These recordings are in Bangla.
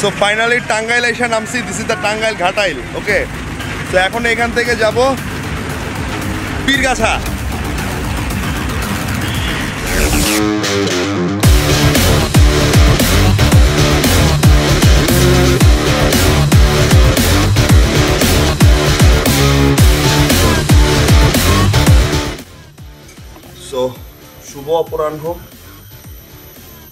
সো ফাইনালি টাঙ্গাইল এসে নামছি। This is the Tangail Ghatail. Okay, তো এখন এখান থেকে যাব পীরগাছা। সো শুভ অপরাহ্ন।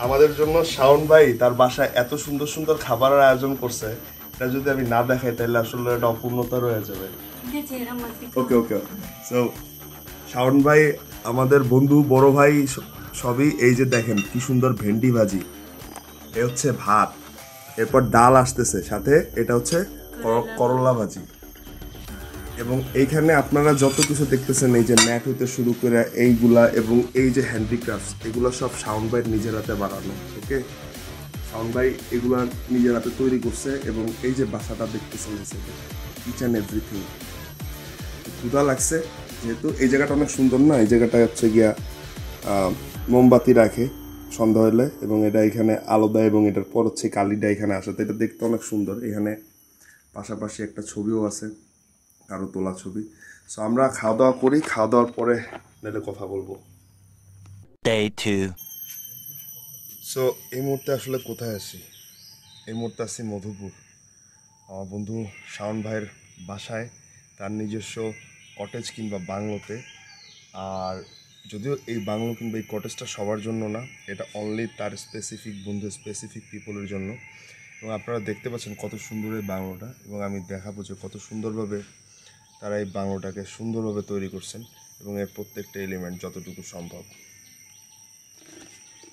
আমাদের জন্য শাওন ভাই তার বাসায় এত সুন্দর সুন্দর খাবারের আয়োজন করছে, এটা যদি আমি না দেখাই তাহলে আসলে এটা অপূর্ণতা রয়ে যাবে। ওকে ওকে। সো শাওন ভাই আমাদের বন্ধু, বড় ভাই সবই। এই যে দেখেন কি সুন্দর ভেন্ডি ভাজি, এ হচ্ছে ভাত, এরপর ডাল আসতেছে সাথে, এটা হচ্ছে করলা ভাজি। এবং এইখানে আপনারা যত কিছু দেখতেছেন, এই যে ম্যাট হতে শুরু করে এইগুলা এবং এই যে হ্যান্ডিক্রাফটস, এগুলো সব শাওন ভাইয়ের নিজের হাতে বানানো। ওকে, শাওন ভাই এগুলা নিজের হাতে তৈরি করছে। এবং এই যে বাসাটা দেখতেছেন, ইচ অ্যান্ড এভরিথিং। ক্ষুধা লাগছে যেহেতু এই জায়গাটা অনেক সুন্দর না, এই জায়গাটা হচ্ছে গিয়া মোমবাতি রাখে সন্ধ্যা হলে, এবং এটা এখানে আলো দেয়, এবং এটার পর হচ্ছে কালিটা এখানে আসে। তো এটা দেখতে অনেক সুন্দর। এখানে পাশাপাশি একটা ছবিও আছে, কারো তোলা ছবি। সো আমরা খাওয়া দাওয়া করি, খাওয়া দাওয়ার পরে নাহলে কথা বলবো। Day 2. সো এই মুহূর্তে আসলে কোথায় আছি? এই মুহূর্তে আছি মধুপুর, আমার বন্ধু শাওন ভাইয়ের বাসায়, তার নিজস্ব কটেজ কিংবা বাংলোতে। আর যদিও এই বাংলো কিংবা এই কটেজটা সবার জন্য না, এটা অনলি তার স্পেসিফিক বন্ধু, স্পেসিফিক পিপলের জন্য। এবং আপনারা দেখতে পাচ্ছেন কত সুন্দর এই বাংলোটা, এবং আমি দেখাবো যে কত সুন্দরভাবে তারা এই বাংলোটাকে সুন্দরভাবে তৈরি করছেন, এবং এর প্রত্যেকটা এলিমেন্ট যতটুকু সম্ভব।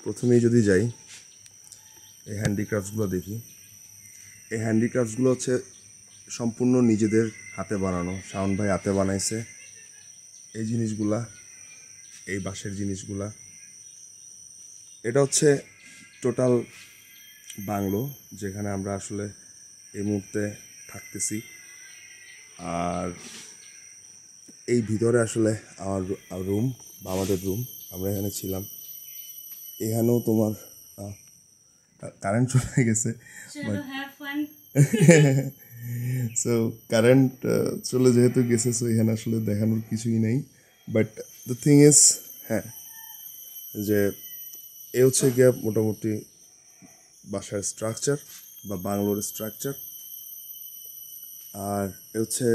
প্রথমেই যদি যাই, এই হ্যান্ডিক্রাফটসগুলো দেখি। এই হ্যান্ডিক্রাফটসগুলো হচ্ছে সম্পূর্ণ নিজেদের হাতে বানানো। শাওন ভাই হাতে বানাইছে এই জিনিসগুলা, এই বাঁশের জিনিসগুলা। এটা হচ্ছে টোটাল বাংলো যেখানে আমরা আসলে এই মুহূর্তে থাকতেছি। আর এই ভিতরে আসলে আমার রুম বা আমাদের রুম, আমরা এখানে ছিলাম। এখানেও তোমার কারেন্ট চলে গেছে, সো কারেন্ট চলে যেহেতু গেছে, সো এখানে আসলে দেখানোর কিছুই নেই। বাট দ্য থিং ইজ, হ্যাঁ, যে এ হচ্ছে গিয়ে মোটামুটি বাসার স্ট্রাকচার বা বাংলোর স্ট্রাকচার। আর এ হচ্ছে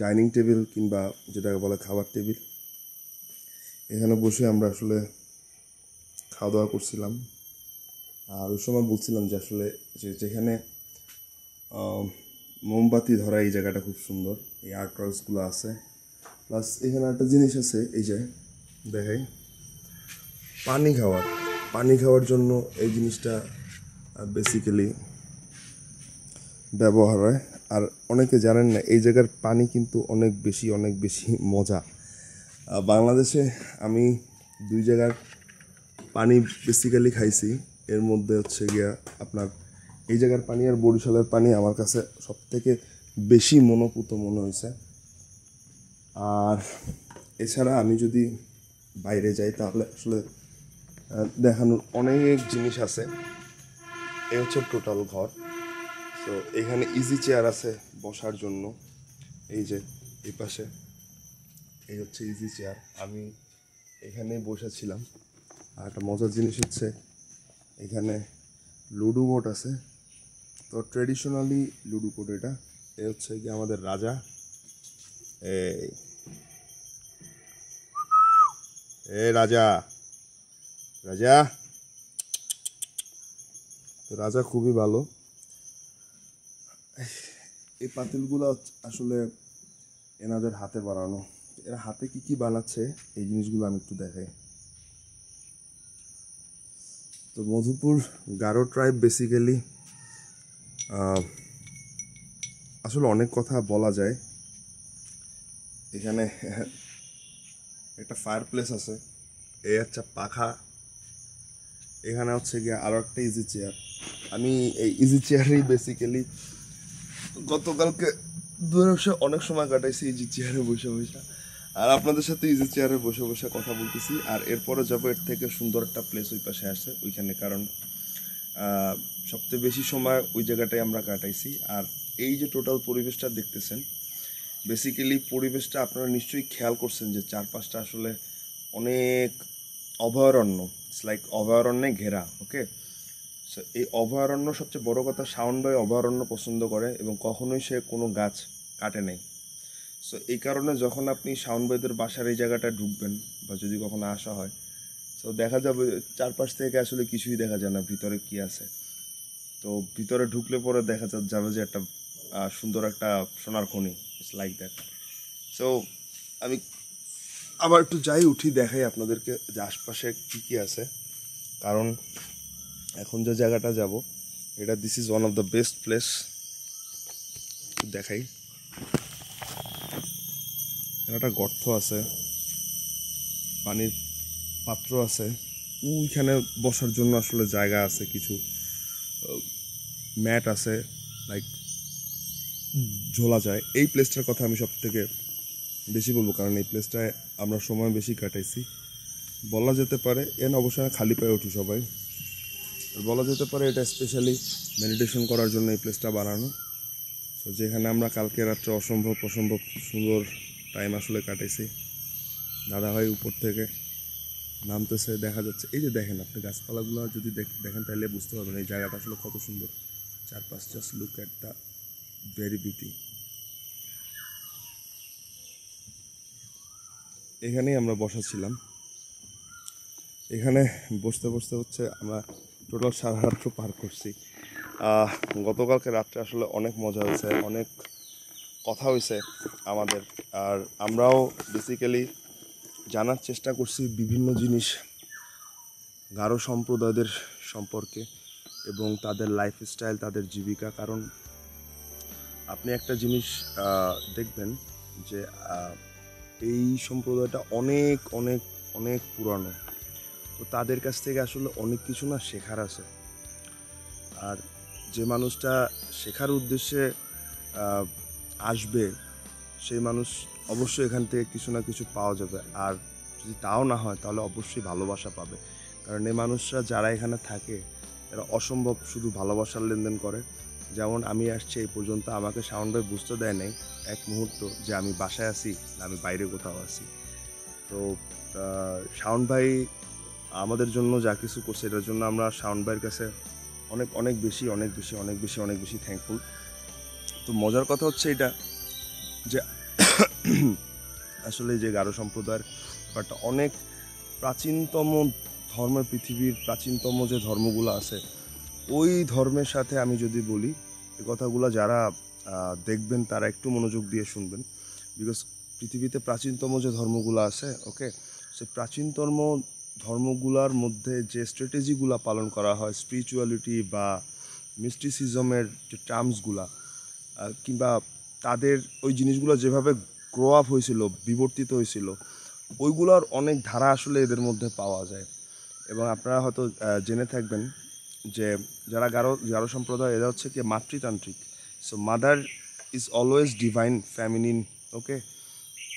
ডাইনিং টেবিল কিংবা যেটাকে বলে খাবার টেবিল। এখানে বসে আমরা আসলে খাওয়া দাওয়া করছিলাম। আর ওই সময় বলছিলাম যে আসলে যেখানে মোমবাতি ধরা এই জায়গাটা খুব সুন্দর, এই আর্ট ওয়ার্কসগুলো আছে। প্লাস এখানে একটা জিনিস আছে, এই যে দেখাই, পানি খাওয়ার জন্য এই জিনিসটা বেসিক্যালি ব্যবহার হয়। আর অনেকে জানেন না, এই জায়গার পানি কিন্তু অনেক বেশি মজা। বাংলাদেশে আমি 2 জায়গার পানি বেসিক্যালি খাইছি। এর মধ্যে হচ্ছে গিয়া আপনার এই জায়গার পানি আর বরিশালের পানি আমার কাছে সবথেকে বেশি মনোপুত মনে হয়েছে। আর এছাড়া আমি যদি বাইরে যাই তাহলে আসলে দেখানোর অনেক জিনিস আছে। এই হচ্ছে টোটাল ঘর। তো এখানে ইজি চেয়ার আছে বসার জন্য, এই যে এই পাশে, এই হচ্ছে ইজি চেয়ার। আমি এখানেই বসেছিলাম। আর একটা মজার জিনিস হচ্ছে এখানে লুডো বোর্ড আছে। তো ট্রেডিশনালি লুডো বোর্ড এটা। এ হচ্ছে কি আমাদের রাজা, রাজা রাজা। তো রাজা খুবই ভালো। এই পাতিলগুলো আসলে এনাদের হাতে বানানো। এরা হাতে কি কি বানাচ্ছে এই জিনিসগুলো আমি একটু দেখাই। তো মধুপুর গারো ট্রাইব বেসিক্যালি আসলে অনেক কথা বলা যায়। এখানে একটা ফায়ার প্লেস আছে, এই হচ্ছে পাখা। এখানে হচ্ছে গিয়ে আরও একটা ইজি চেয়ার। আমি এই ইজি চেয়ারেই বেসিক্যালি গতকালকে অনেক সময় কাটাইছি ইজি চেয়ারে বসে বসে। আর আপনাদের সাথে ইজি চেয়ারে বসে বসে কথা বলতেছি। আর এরপরে যাবো এর থেকে সুন্দর একটা প্লেস ওই পাশে আসে ওইখানে, কারণ সবচেয়ে বেশি সময় ওই জায়গাটায় আমরা কাটাইছি। আর এই যে টোটাল পরিবেশটা দেখতেছেন, বেসিক্যালি পরিবেশটা আপনারা নিশ্চয়ই খেয়াল করছেন যে চারপাশটা আসলে অনেক অভয়ারণ্য, ইটস লাইক অভয়ারণ্যে ঘেরা। ওকে, সো এই অভয়ারণ্য, সবচেয়ে বড় কথা, শাওন ভাই অভয়ারণ্য পছন্দ করে এবং কখনোই সে কোনো গাছ কাটে নাই। সো এই কারণে যখন আপনি শাওন ভাইদের বাসার এই জায়গাটা ঢুকবেন বা যদি কখনো আসা হয়, তো দেখা যাবে চারপাশ থেকে আসলে কিছুই দেখা যায় না ভিতরে কি আছে। তো ভিতরে ঢুকলে পরে দেখা যাবে যে একটা সুন্দর একটা সোনার খনি, ইটস লাইক দ্যাট। সো আমি আবার একটু যাই, উঠি, দেখাই আপনাদেরকে যে আশপাশে কী কী আছে। কারণ এখন যে জায়গাটা যাব, এটা this is one of the best place. দেখাই, একটা গর্ত আছে, পানির পাত্র আছে, ওইখানে বসার জন্য আসলে জায়গা আছে, কিছু ম্যাট আছে, লাইক ঝোলা যায়। এই প্লেসটার কথা আমি সব থেকে বেশি বলবো, কারণ এই প্লেসটায় আমরা সময় বেশি কাটাইছি। বলা যেতে পারে, অবশ্যই খালি পায়ে উঠি সবাই, বলা যেতে পারে এটা স্পেশালি মেডিটেশন করার জন্য এই প্লেসটা বানানো। তো যেখানে আমরা কালকে রাত্রে অসম্ভব সুন্দর টাইম আসলে কাটাইছি। দাদাভাই উপর থেকে নামতেছে, দেখা যাচ্ছে, এই যে দেখেন আপনি গাছপালাগুলো যদি দেখেন তাহলে বুঝতে পারবেন এই জায়গাটা আসলে কত সুন্দর। চারপাশ, just look at the very beauty. এখানেই আমরা বসাছিলাম। এখানে বসতে বসতে হচ্ছে আমরা টোটাল সারা রাত্র পার করছি। গতকালকে রাত্রে আসলে অনেক মজা হয়েছে, অনেক কথা হয়েছে আমাদের। আর আমরাও বেসিক্যালি জানার চেষ্টা করছি বিভিন্ন জিনিস গারো সম্প্রদায়দের সম্পর্কে এবং তাদের লাইফস্টাইল, তাদের জীবিকা। কারণ আপনি একটা জিনিস দেখবেন যে এই সম্প্রদায়টা অনেক অনেক অনেক পুরানো। তো তাদের কাছ থেকে আসলে অনেক কিছু না শেখার আছে। আর যে মানুষটা শেখার উদ্দেশ্যে আসবে, সেই মানুষ অবশ্যই এখান থেকে কিছু না কিছু পাওয়া যাবে। আর যদি তাও না হয় তাহলে অবশ্যই ভালোবাসা পাবে। কারণ এই মানুষরা যারা এখানে থাকে, এরা অসম্ভব শুধু ভালোবাসার লেনদেন করে। যেমন আমি আসছি এই পর্যন্ত, আমাকে শাওন ভাই বুঝতে দেয় নাই এক মুহূর্ত যে আমি বাসায় আছি না আমি বাইরে কোথাও আছি। তো শাওন ভাই আমাদের জন্য যা কিছু করছে, এটার জন্য আমরা শাওন ভাইয়ের কাছে অনেক অনেক বেশি অনেক বেশি অনেক বেশি অনেক বেশি থ্যাঙ্কফুল। তো মজার কথা হচ্ছে এটা যে আসলে যে গারো সম্প্রদায়ের ব্যাপারটা অনেক প্রাচীনতম ধর্মের, পৃথিবীর প্রাচীনতম যে ধর্মগুলো আছে, ওই ধর্মের সাথে আমি যদি বলি, এই কথাগুলো যারা দেখবেন তারা একটু মনোযোগ দিয়ে শুনবেন। বিকজ পৃথিবীতে প্রাচীনতম যে ধর্মগুলো আছে, ওকে, সে প্রাচীনতম ধর্মগুলোর মধ্যে যে স্ট্র্যাটেজিগুলো পালন করা হয়, স্পিরিচুয়ালিটি বা মিস্টিসিজমের যে টার্মসগুলা, কিংবা তাদের ওই জিনিসগুলো যেভাবে গ্রো আপ হয়েছিল, বিবর্তিত হয়েছিল, ওইগুলোর অনেক ধারা আসলে এদের মধ্যে পাওয়া যায়। এবং আপনারা হয়তো জেনে থাকবেন যে যারা গারো সম্প্রদায়, এরা হচ্ছে কি মাতৃতান্ত্রিক। So mother is always divine feminine. Okay,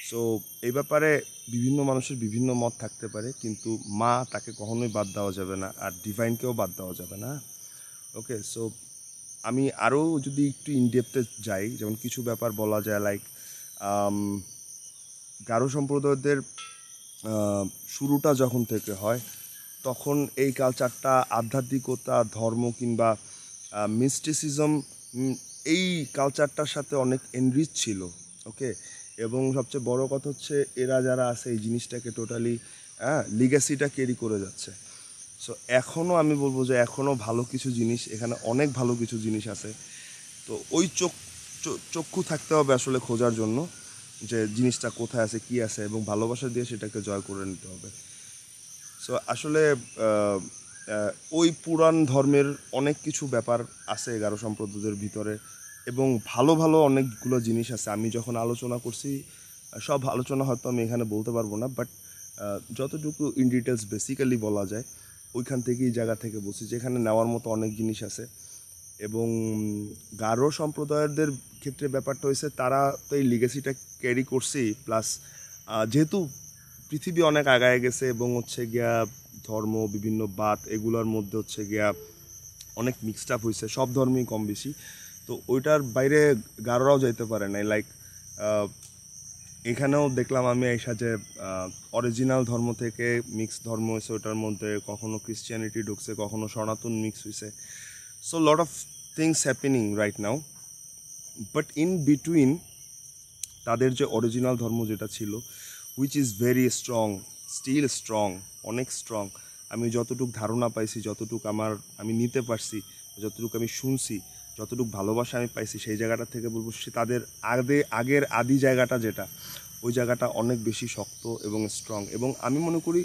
so এই ব্যাপারে বিভিন্ন মানুষের বিভিন্ন মত থাকতে পারে, কিন্তু মা তাকে কখনোই বাদ দেওয়া যাবে না, আর ডিভাইনকেও বাদ দেওয়া যাবে না। ওকে, সো আমি আরও যদি একটু ইনডেপথে যাই, যেমন কিছু ব্যাপার বলা যায়, লাইক গারো সম্প্রদায়দের শুরুটা যখন থেকে হয়, তখন এই কালচারটা আধ্যাত্মিকতা, ধর্ম কিংবা মিস্টিসিজম, এই কালচারটার সাথে অনেক এনরিচ ছিল। ওকে, এবং সবচেয়ে বড় কথা হচ্ছে এরা যারা আছে এই জিনিসটাকে টোটালি লিগ্যাসিটা ক্যারি করে যাচ্ছে। সো এখনও আমি বলবো যে এখনও ভালো কিছু জিনিস, এখানে অনেক ভালো কিছু জিনিস আছে। তো ওই চক্ষু থাকতে হবে আসলে খোঁজার জন্য যে জিনিসটা কোথায় আছে, কি আছে, এবং ভালোবাসা দিয়ে সেটাকে জয় করে নিতে হবে। সো আসলে ওই পুরাণ ধর্মের অনেক কিছু ব্যাপার আছে গারো সম্প্রদায়ের ভিতরে, এবং ভালো ভালো অনেকগুলো জিনিস আছে। আমি যখন আলোচনা করছি, সব আলোচনা হয়তো আমি এখানে বলতে পারবো না, বাট যতটুকু ইন ডিটেলস বেসিক্যালি বলা যায় ওইখান থেকেই জায়গা থেকে বলছি, যেখানে নেওয়ার মতো অনেক জিনিস আছে। এবং গারো সম্প্রদায়দের ক্ষেত্রে ব্যাপারটা হয়েছে, তারা তো এই লিগেসিটা ক্যারি করছেই, প্লাস যেহেতু পৃথিবী অনেক আগায় গেছে এবং হচ্ছে গিয়া ধর্ম, বিভিন্ন বাত, এগুলোর মধ্যে হচ্ছে গিয়া অনেক মিক্সড আপ হয়েছে, সব ধর্মই কম বেশি। তো ওইটার বাইরে গারোরাও যাইতে পারে নাই। লাইক এখানেও দেখলাম আমি এসা যে অরিজিনাল ধর্ম থেকে মিক্স ধর্ম হয়েছে, ওটার মধ্যে কখনো ক্রিশ্চিয়ানিটি ঢুকছে, কখনো সনাতন মিক্স হয়েছে। So lot of things happening right now, but in between তাদের যে অরিজিনাল ধর্ম যেটা ছিল, which is very strong, still strong, অনেক স্ট্রং। আমি যতটুকু ধারণা পাইছি, যতটুকু আমি নিতে পারছি, যতটুকু আমি শুনছি, যতটুকু ভালোবাসা আমি পাইছি, সেই জায়গাটা থেকে বলবো সে তাদের আগের আদি জায়গাটা যেটা, ওই জায়গাটা অনেক বেশি শক্ত এবং স্ট্রং। এবং আমি মনে করি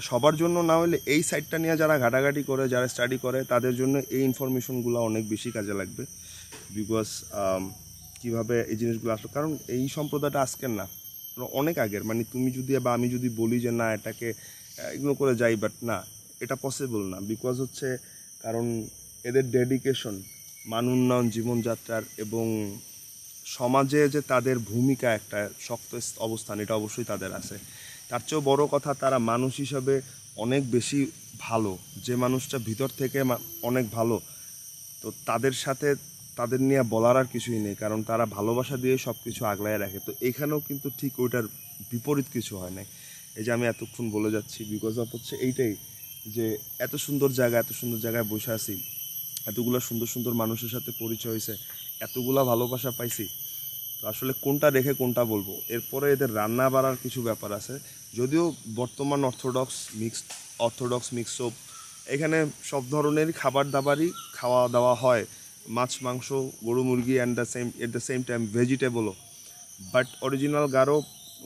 সবার জন্য না হলে এই সাইডটা নিয়ে যারা ঘাটাঘাটি করে, যারা স্টাডি করে, তাদের জন্য এই ইনফরমেশনগুলো অনেক বেশি কাজে লাগবে। বিকজ কীভাবে এই জিনিসগুলো আসলো, কারণ এই সম্প্রদায়টা আজকের না, অনেক আগের। মানে তুমি যদি বা আমি যদি বলি যে না এটাকে এগুলো করে যাই, বাট না, এটা পসিবল না। বিকজ হচ্ছে কারণ এদের ডেডিকেশন মান উন্নয়ন, জীবনযাত্রার এবং সমাজে যে তাদের ভূমিকা, একটা শক্ত অবস্থান, এটা অবশ্যই তাদের আছে। তার চেয়েও বড় কথা, তারা মানুষ হিসাবে অনেক বেশি ভালো। যে মানুষটা ভিতর থেকে অনেক ভালো, তো তাদের সাথে তাদের নিয়ে বলার আর কিছুই নেই, কারণ তারা ভালোবাসা দিয়ে সব কিছু আগলায় রাখে। তো এখানেও কিন্তু ঠিক ওইটার বিপরীত কিছু হয় নাই। এই যে আমি এতক্ষণ বলে যাচ্ছি, বিকজ অফ হচ্ছে এইটাই যে এত সুন্দর জায়গায় বসে আছি, এতগুলো সুন্দর সুন্দর মানুষের সাথে পরিচয় হয়েছে, এতগুলা ভালোবাসা পাইছি। তো আসলে কোনটা রেখে কোনটা বলবো। এরপরে এদের রান্না বাড়ার কিছু ব্যাপার আছে, যদিও বর্তমান অর্থোডক্স মিক্সড এখানে সব ধরনের খাবার দাবারই খাওয়া দাওয়া হয়, মাছ, মাংস, গরু, মুরগি, and at the same time ভেজিটেবলও। But original Garo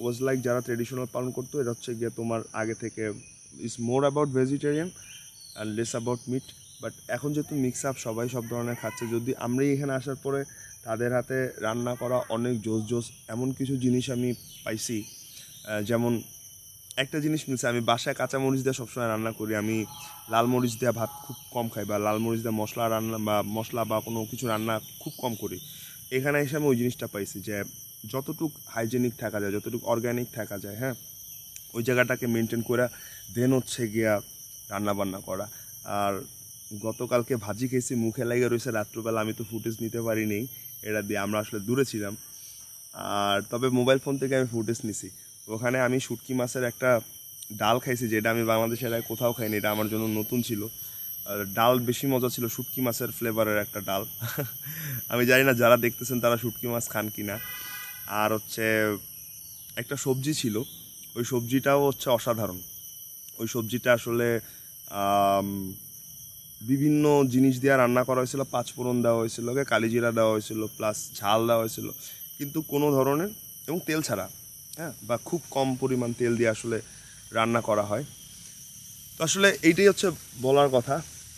was like যারা ট্রেডিশনাল পালন করতো, এটা হচ্ছে গিয়ে তোমার আগে থেকে is more about vegetarian and less about meat. But এখন যেহেতু মিক্স আপ, সবাই সব ধরনের খাচ্ছে, যদি আমরা এখানে আসার পরে তাদের হাতে রান্না করা অনেক জোস এমন কিছু জিনিস আমি পাইছি। যেমন একটা জিনিস মিলছে, আমি বাসায় কাঁচা মরিচ দিয়ে সবসময় রান্না করি, আমি লাল মরিচ দিয়ে ভাত খুব কম খাই, বা লাল মরিচ দিয়ে মশলা বা কোনো কিছু রান্না খুব কম করি। এখানে এসে আমি ওই জিনিসটা পাইছি যে যতটুক হাইজেনিক থাকা যায়, যতটুকু অর্গ্যানিক থাকা যায়, হ্যাঁ, ওই জায়গাটাকে মেনটেন করে দেন হচ্ছে গিয়া রান্নাবান্না করা। আর গতকালকে ভাজি খেয়েছি, মুখে লাগে রয়েছে রাত্রবেলা, আমি তো ফুটেজ নিতে পারিনি এটা দিয়ে, আমরা আসলে দূরে ছিলাম। আর তবে মোবাইল ফোন থেকে আমি ফুটেজ নিছি। ওখানে আমি শুটকি মাছের একটা ডাল খাইছি, যেটা আমি বাংলাদেশের আগে কোথাও খাইনি, এটা আমার জন্য নতুন ছিল। আর ডাল বেশি মজা ছিল, শুটকি মাছের ফ্লেভারের একটা ডাল। আমি জানি না যারা দেখতেছেন তারা শুটকি মাছ খান কিনা। আর হচ্ছে একটা সবজি ছিল, ওই সবজিটাও হচ্ছে অসাধারণ। ওই সবজিটা আসলে বিভিন্ন জিনিস দিয়ে রান্না করা হয়েছিল, পাঁচফোড়ন দেওয়া হয়েছিল, কালিজিরা দেওয়া হয়েছিল, প্লাস ঝাল দেওয়া হয়েছিল, কিন্তু কোনো ধরনের, এবং তেল ছাড়া, হ্যাঁ, বা খুব কম পরিমাণ তেল দিয়ে আসলে রান্না করা হয়। তো আসলে এইটাই হচ্ছে বলার কথা।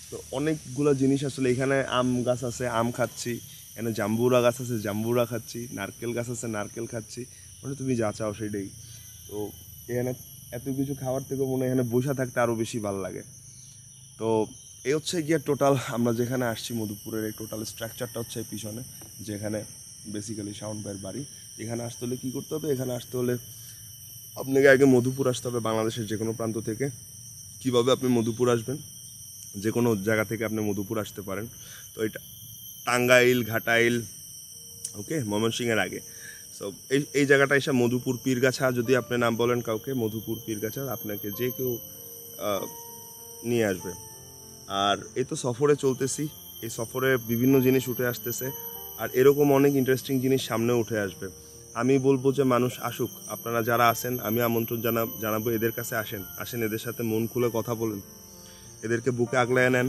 তো অনেকগুলো জিনিস আসলে, এখানে আম গাছ আছে, আম খাচ্ছি, এখানে জাম্বুরা গাছ আছে, জাম্বুরা খাচ্ছি, নারকেল গাছ আছে, নারকেল খাচ্ছি, মানে তুমি যা চাও সেটাই। তো এখানে এত কিছু খাওয়ার থেকে মনে হয় এখানে বসে থাকতে আরও বেশি ভালো লাগে। তো এই হচ্ছে গিয়ে টোটাল আমরা যেখানে আসছি মধুপুরের এই টোটাল স্ট্রাকচারটা হচ্ছে পিছনে, যেখানে বেসিক্যালি শাওন ভাইয়ের বাড়ি। এখানে আসতে হলে কী করতে হবে, এখানে আসতে হলে আপনাকে আগে মধুপুর আসতে হবে, বাংলাদেশের যে কোনো প্রান্ত থেকে। কীভাবে আপনি মধুপুর আসবেন, যে কোনো জায়গা থেকে আপনি মধুপুর আসতে পারেন। তো এটা টাঙ্গাইল, ঘাটাইল, ওকে, ময়মনসিংহের আগে। সো এই জায়গাটা এসে মধুপুর পীরগাছা, যদি আপনি নাম বলেন কাউকে, মধুপুর পীরগাছা, আপনাকে যে কেউ নিয়ে আসবে। আর এই তো সফরে চলতেছি, এই সফরে বিভিন্ন জিনিস উঠে আসতেছে, আর এরকম অনেক ইন্টারেস্টিং জিনিস সামনে উঠে আসবে। আমি বলবো যে মানুষ আসুক, আপনারা যারা আছেন আমি আমন্ত্রণ জানাবো, এদের কাছে আসেন, এদের সাথে মন খুলে কথা বলেন, এদেরকে বুকে আগলায় নেন,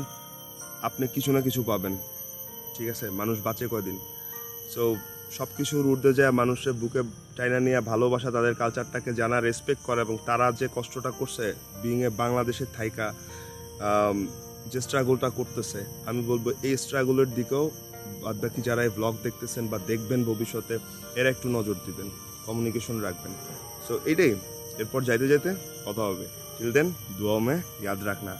আপনি কিছু না কিছু পাবেন। ঠিক আছে, মানুষ বাঁচে কয়দিন। সো সব কিছুর ঊর্ধ্বে যায় মানুষের বুকে টাইনা নিয়ে ভালোবাসা, তাদের কালচারটাকে জানা, রেসপেক্ট করে, এবং তারা যে কষ্টটা করছে বিং এ বাংলাদেশের থাইকা, যে স্ট্রাগলটা করতেছে, আমি বলবো এই স্ট্রাগলের দিকেও বাদবাকি যারা এই ব্লগ দেখতেছেন বা দেখবেন ভবিষ্যতে, এরা একটু নজর দিবেন, কমিউনিকেশন রাখবেন। সো এইটাই, এরপর যাইতে যাইতে কথা হবে। টিল দেন, দুয়া মে ইয়াদ রাখনা।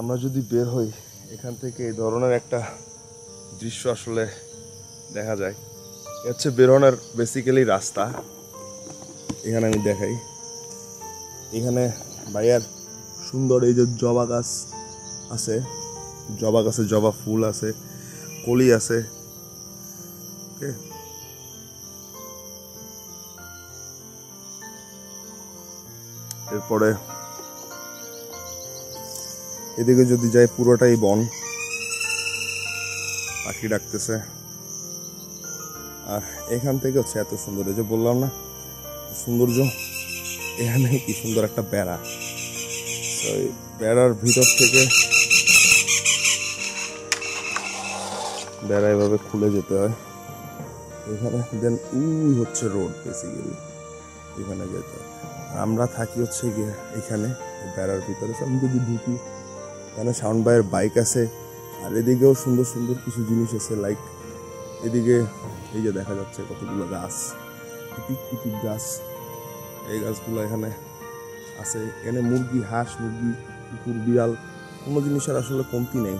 আমরা যদি বের হই এখান থেকে এই ধরনের একটা দৃশ্য আসলে দেখা যায়। এ হচ্ছে বেরোনোর বেসিক্যালি রাস্তা। এখানে আমি দেখাই, এখানে ভাইয়ার সুন্দর এই যে জবা গাছ আছে, জবা গাছে জবা ফুল আছে, কলি আছে। ওকে, এরপরে এদিকে যদি যাই পুরোটাই বন, পাখি ডাকতেছে। আর এখান থেকে হচ্ছে এত সুন্দর, এই যে বললাম না সৌন্দর্য, এখানে কি সুন্দর একটা বেড়া, এই বেড়ার ভিতর থেকে বেড়া এভাবে খুলে যেতে হয় এখানে, দেন উই হচ্ছে রোড বেসিক্যালি, এখানে যেতে হয়। আমরা থাকি হচ্ছে গিয়ে এখানে বেড়ার ভিতরে। আমি যদি ঢুকি এখানে শাওন ভাইয়ের বাইক আছে, আর এদিকেও সুন্দর সুন্দর কিছু জিনিস আছে, লাইক এদিকে এই যে দেখা যাচ্ছে কতগুলো গাছ, পিট গাছ, এই গাছগুলো এখানে আছে। এখানে মুরগি, হাঁস, মুরগি, কুকুর, বিড়াল, কোনো জিনিসের আসলে কমতি নেই।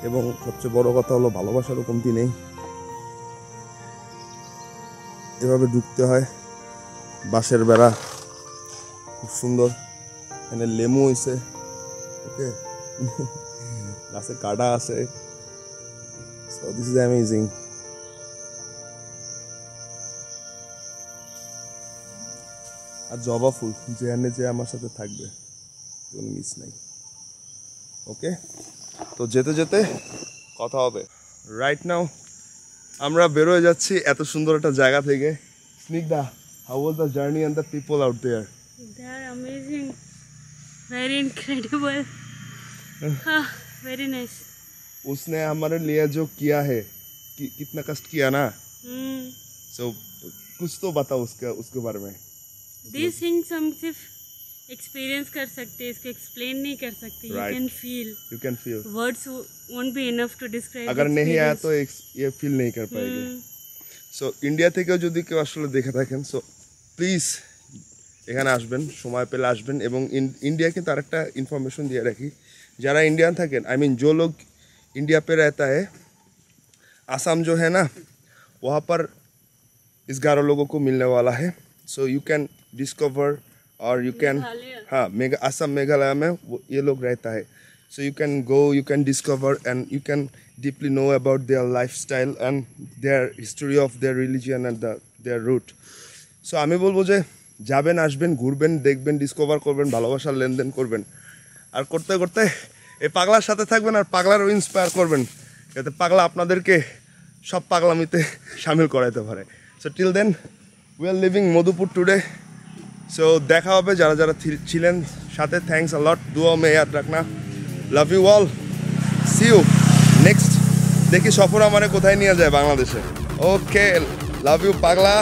এবং সবচেয়ে বড় কথা হলো ভালোবাসারও কমতি নেই। এভাবে ঢুকতে হয়, বাঁশের বেড়া খুব সুন্দর, এখানে লেমু হয়েছে, ওকে, গাছে কাটা আছে। So this is amazing. আর জবা ফুল যে আমার সাথে থাকবে, কোনো মিস নাই। ওকে, তো যেতে যেতে কথা হবে। রাইট নাও আমরা বেরোয় যাচ্ছি এত সুন্দর একটা জায়গা থেকে। Snigdha, how was the journey and the people out there? They are amazing, very incredible. Very nice. उसने हमारे लिए जो किया है, कितना कष्ट किया ना, so कुछ तो बताओ उसके बारे में। These things हम सिर्फ एक्सपीरियंस कर सकते हैं, इसको एक्सप्लेन नहीं कर सकते। Right. You can feel. You can feel. Words won't be enough to describe. अगर नहीं आया experience. तो ये फील नहीं कर पाएंगे। সো ইন্ডিয়া থেকেও যদি কেউ আসলে দেখে থাকেন, সো প্লিজ এখানে আসবেন, সময় পেলে আসবেন। এবং इंडिया কিন্তু আরেকটা ইনফরমেশন দিয়ে রাখি, যারা इंडियन থাকেন, आई मीन जो लोग इंडिया पे रहता है, आसाम जो है ना, वहाँ पर इस 11 लोगों को मिलने वाला है। सो यू कैन डिस्कवर और यू कैन, हाँ, आसाम मेघालय में ये लोग रहता है। So you can go, you can discover and you can deeply know about their lifestyle and their history of their religion and their root. So আমি বলবো যে যাবেন, আসবেন, ঘুরবেন, দেখবেন, ডিসকভার করবেন, ভালোবাসার লেনদেন করবেন, আর করতে করতে এই পাগলার সাথে থাকবেন আর পাগলারও ইন্সপায়ার করবেন, যাতে পাগলা আপনাদেরকে সব পাগলামিতে সামিল করাইতে পারে। So till then we are living Madhupur today. So দেখা হবে যারা যারা ছিলেন সাথে, থ্যাংকস আ লট, দুয়া মে ইয়াদ রাখনা, love you all, see you next. দেখি সফর আমারে কোথায় নিয়ে যায় বাংলাদেশে। ওকে, লাভ ইউ পাগলা।